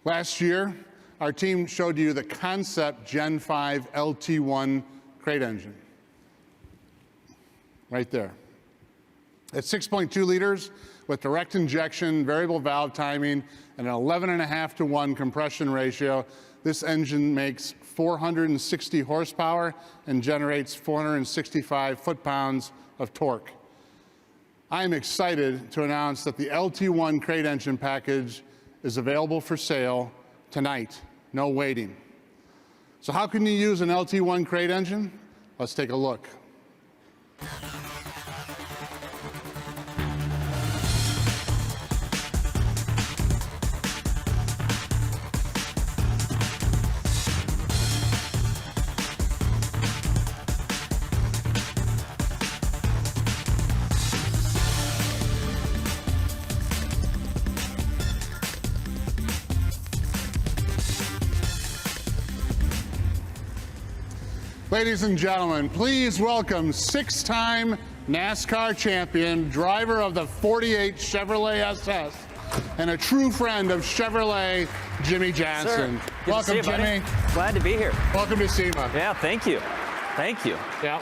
Last year, our team showed you the concept Gen 5 LT1 crate engine. Right there. At 6.2 liters with direct injection, variable valve timing, and an 11.5 to 1 compression ratio, this engine makes 460 horsepower and generates 465 foot-pounds of torque. I am excited to announce that the LT1 crate engine package is available for sale tonight. No waiting. So how can you use an LT1 crate engine? Let's take a look. Ladies and gentlemen, please welcome six-time NASCAR champion, driver of the 48 Chevrolet SS, and a true friend of Chevrolet, Jimmie Johnson. Sir, welcome, you, Jimmy. Glad to be here. Welcome to SEMA. Yeah, thank you. Thank you. Yeah.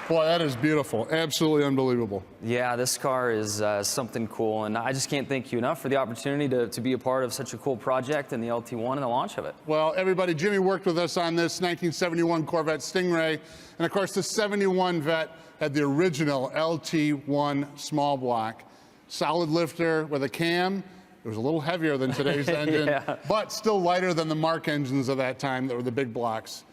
Boy, that is beautiful. Absolutely unbelievable. Yeah, this car is something cool, and I just can't thank you enough for the opportunity to be a part of such a cool project and the LT1 and the launch of it. Well, everybody, Jimmy worked with us on this 1971 Corvette Stingray, and of course the 71 Vet had the original LT1 small block. Solid lifter with a cam. It was a little heavier than today's engine, yeah, but still lighter than the Mark engines of that time that were the big blocks.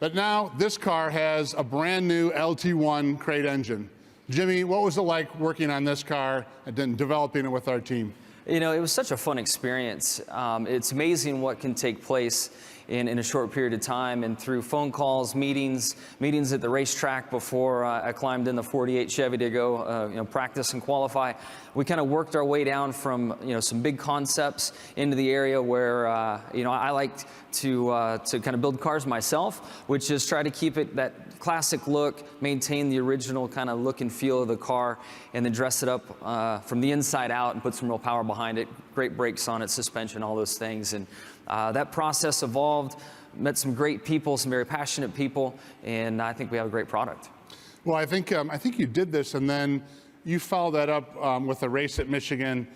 But now this car has a brand new LT1 crate engine. Jimmy, what was it like working on this car and then developing it with our team? You know, it was such a fun experience. It's amazing what can take place in a short period of time, and through phone calls, meetings at the racetrack before I climbed in the 48 Chevy to go practice and qualify. We kind of worked our way down from some big concepts into the area where I liked to kind of build cars myself, which is try to keep it that classic look, maintain the original kind of look and feel of the car, and then dress it up from the inside out and put some real power behind it, great brakes on it, suspension, all those things. And that process evolved, met some great people, some very passionate people, and I think we have a great product. Well, I think you did this, and then you followed that up with a race at Michigan,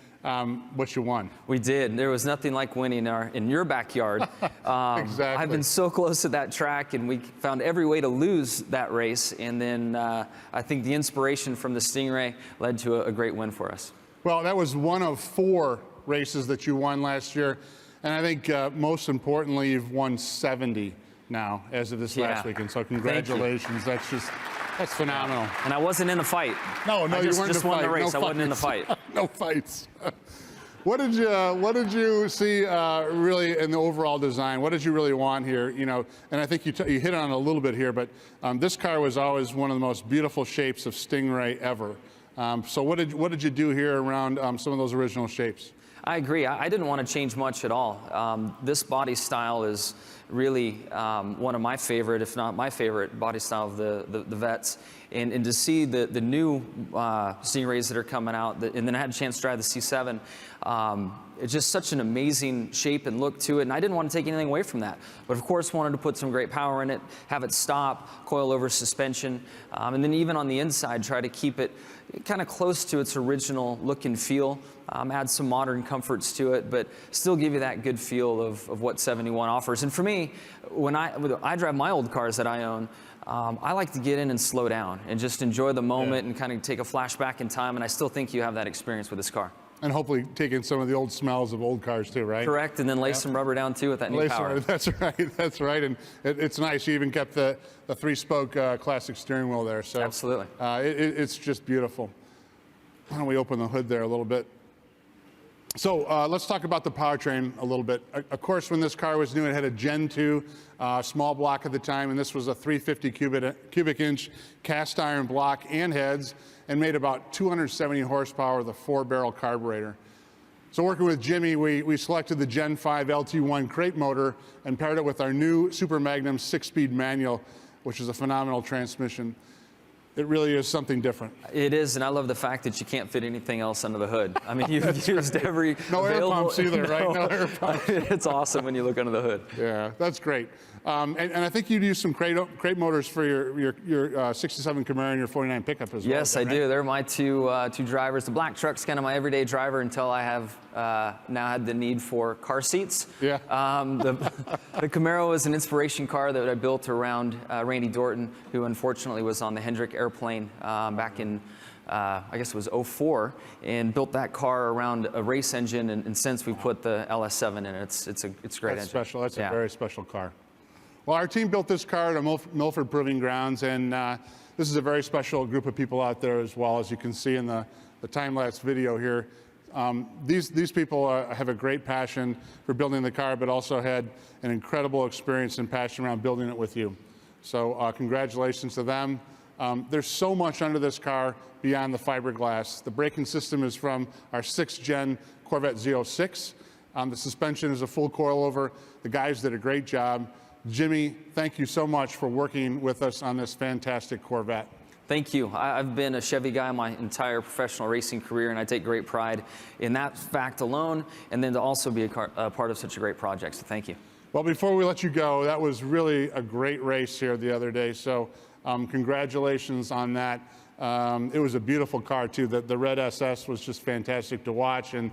which you won. We did. There was nothing like winning in your backyard. Exactly. I've been so close to that track, and we found every way to lose that race, and then I think the inspiration from the Stingray led to a great win for us. Well, that was one of 4 races that you won last year. And I think most importantly, you've won 70 now as of this last weekend. So congratulations. That's phenomenal. And I wasn't in a fight. No, you weren't in a fight. Just won the race. No I wasn't in a fight. No fights. What did you see really in the overall design? What did you really want here? And I think you hit on it a little bit here, but this car was always one of the most beautiful shapes of Stingray ever. So what did you do here around some of those original shapes? I agree. I didn't want to change much at all. This body style is really one of my favorite, if not my favorite, body style of the Vets. And to see the new Stingrays that are coming out, and then I had a chance to drive the C7, it's just such an amazing shape and look to it, and I didn't want to take anything away from that. But of course wanted to put some great power in it, have it stop, coil over suspension, and then even on the inside try to keep it kind of close to its original look and feel, add some modern comforts to it, but still give you that good feel of what 71 offers. And for me, when I drive my old cars that I own, I like to get in and slow down and just enjoy the moment and kind of take a flashback in time, and I still think you have that experience with this car. And hopefully taking some of the old smells of old cars too, right? Correct, and then lay some rubber down too with that new power. That's right, and it's nice. You even kept the 3-spoke classic steering wheel there. So absolutely. It's just beautiful. Why don't we open the hood there a little bit? So let's talk about the powertrain a little bit. Of course, when this car was new, it had a Gen 2 small block at the time, and this was a 350 cubic inch cast iron block and heads, and made about 270 horsepower with a 4-barrel carburetor. So working with Jimmy, we selected the Gen 5 LT1 crate motor and paired it with our new Super Magnum 6-speed manual, which is a phenomenal transmission. it really is something different. It is, and I love the fact that you can't fit anything else under the hood. I mean, you've used every No air available... pumps either, right? No air pumps. It's awesome when you look under the hood. Yeah, that's great. And I think you'd use some crate motors for your 67 Camaro and your 49 pickup as well. Yes, I right? do. They're my two drivers. The black truck's kind of my everyday driver until I have now had the need for car seats. Yeah. The Camaro is an inspiration car that I built around Randy Dorton, who unfortunately was on the Hendrick airplane back in, I guess it was '04, and built that car around a race engine. And since we put the LS7 in it, it's a great That's engine. special. That's a very special car. Well, our team built this car at Milford Proving Grounds, and this is a very special group of people out there as well, as you can see in the time-lapse video here. These people have a great passion for building the car, but also had an incredible experience and passion around building it with you. So congratulations to them. There's so much under this car beyond the fiberglass. The braking system is from our 6th gen Corvette Z06. The suspension is a full coilover. The guys did a great job. Jimmy, thank you so much for working with us on this fantastic Corvette. Thank you. I've been a Chevy guy my entire professional racing career, and I take great pride in that fact alone, and then to also be a part of such a great project, so thank you. Well, before we let you go, that was really a great race here the other day, so congratulations on that. It was a beautiful car, too. The red SS was just fantastic to watch, and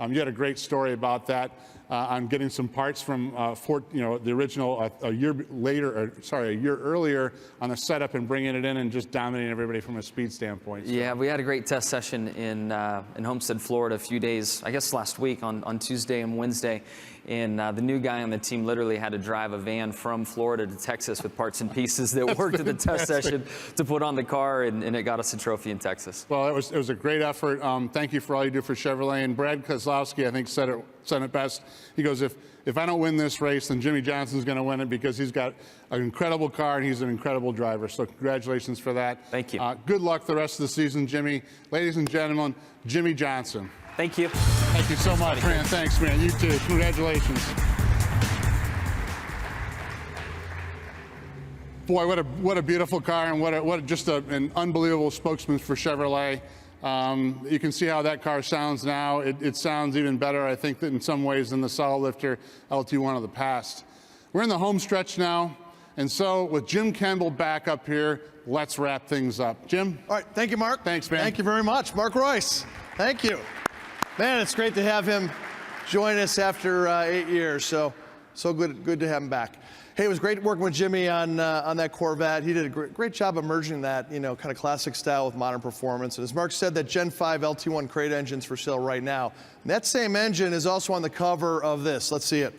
you had a great story about that. On getting some parts from the original a year earlier on the setup and bringing it in and just dominating everybody from a speed standpoint. So. Yeah, we had a great test session in Homestead, Florida a few days, I guess last week on Tuesday and Wednesday. And the new guy on the team literally had to drive a van from Florida to Texas with parts and pieces that worked at the test session to put on the car, and it got us a trophy in Texas. Well, it was a great effort. Thank you for all you do for Chevrolet. And Brad Kozlowski, I think, said it best. He goes, if I don't win this race, then Jimmie Johnson's going to win it, because he's got an incredible car and he's an incredible driver. So congratulations for that. Thank you. Good luck the rest of the season, Jimmy. Ladies and gentlemen, Jimmie Johnson. Thank you. Thank you so much, man. Thanks, man. You too. Congratulations. Boy, what a beautiful car, and what just an unbelievable spokesman for Chevrolet. You can see how that car sounds now. It sounds even better, I think, in some ways than the solid lifter LT1 of the past. We're in the home stretch now, and so with Jim Kendall back up here, let's wrap things up. Jim? All right, thank you, Mark. Thanks, man. Thank you very much. Mark Royce, thank you. Man, it's great to have him join us after 8 years, so good to have him back. Hey, it was great working with Jimmy on that Corvette. He did a great job of merging that, kind of classic style with modern performance. And as Mark said, that Gen 5 LT1 crate engine's for sale right now. And that same engine is also on the cover of this. Let's see it.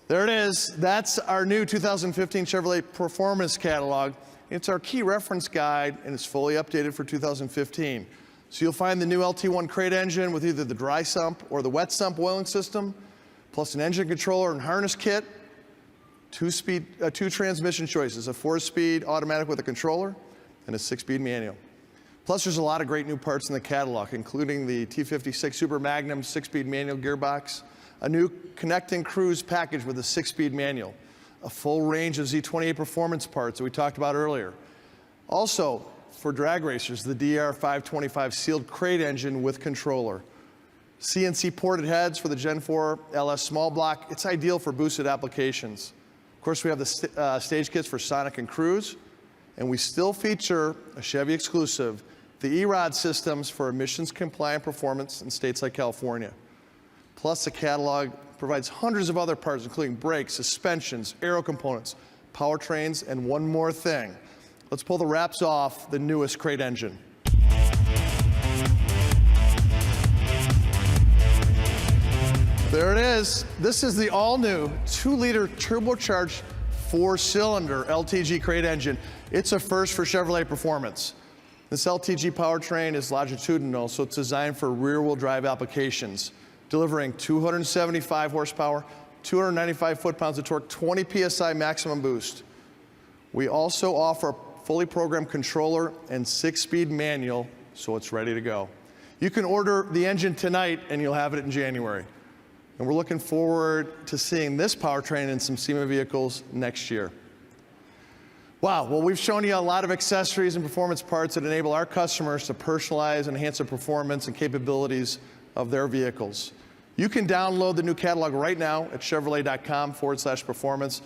There it is. That's our new 2015 Chevrolet Performance Catalog. It's our key reference guide, and it's fully updated for 2015. So you'll find the new LT1 crate engine with either the dry sump or the wet sump oiling system, plus an engine controller and harness kit, two transmission choices, a 4-speed automatic with a controller, and a 6-speed manual. Plus, there's a lot of great new parts in the catalog, including the T56 Super Magnum 6-speed manual gearbox, a new Connect and Cruise package with a 6-speed manual, a full range of Z28 performance parts that we talked about earlier. Also, for drag racers, the DR525 sealed crate engine with controller. CNC ported heads for the Gen 4 LS small block. It's ideal for boosted applications. Of course, we have the stage kits for Sonic and Cruise, and we still feature a Chevy exclusive, the E-Rod systems for emissions compliant performance in states like California. Plus, the catalog provides hundreds of other parts, including brakes, suspensions, aero components, powertrains, and one more thing. Let's pull the wraps off the newest crate engine. There it is. This is the all-new 2-liter turbocharged 4-cylinder LTG crate engine. It's a first for Chevrolet Performance. This LTG powertrain is longitudinal, so it's designed for rear-wheel drive applications, delivering 275 horsepower, 295 foot-pounds of torque, 20 PSI maximum boost. We also offer a fully programmed controller and 6-speed manual, so it's ready to go. You can order the engine tonight, and you'll have it in January. And we're looking forward to seeing this powertrain in some SEMA vehicles next year. Wow, well, we've shown you a lot of accessories and performance parts that enable our customers to personalize and enhance the performance and capabilities of their vehicles. You can download the new catalog right now at Chevrolet.com/performance.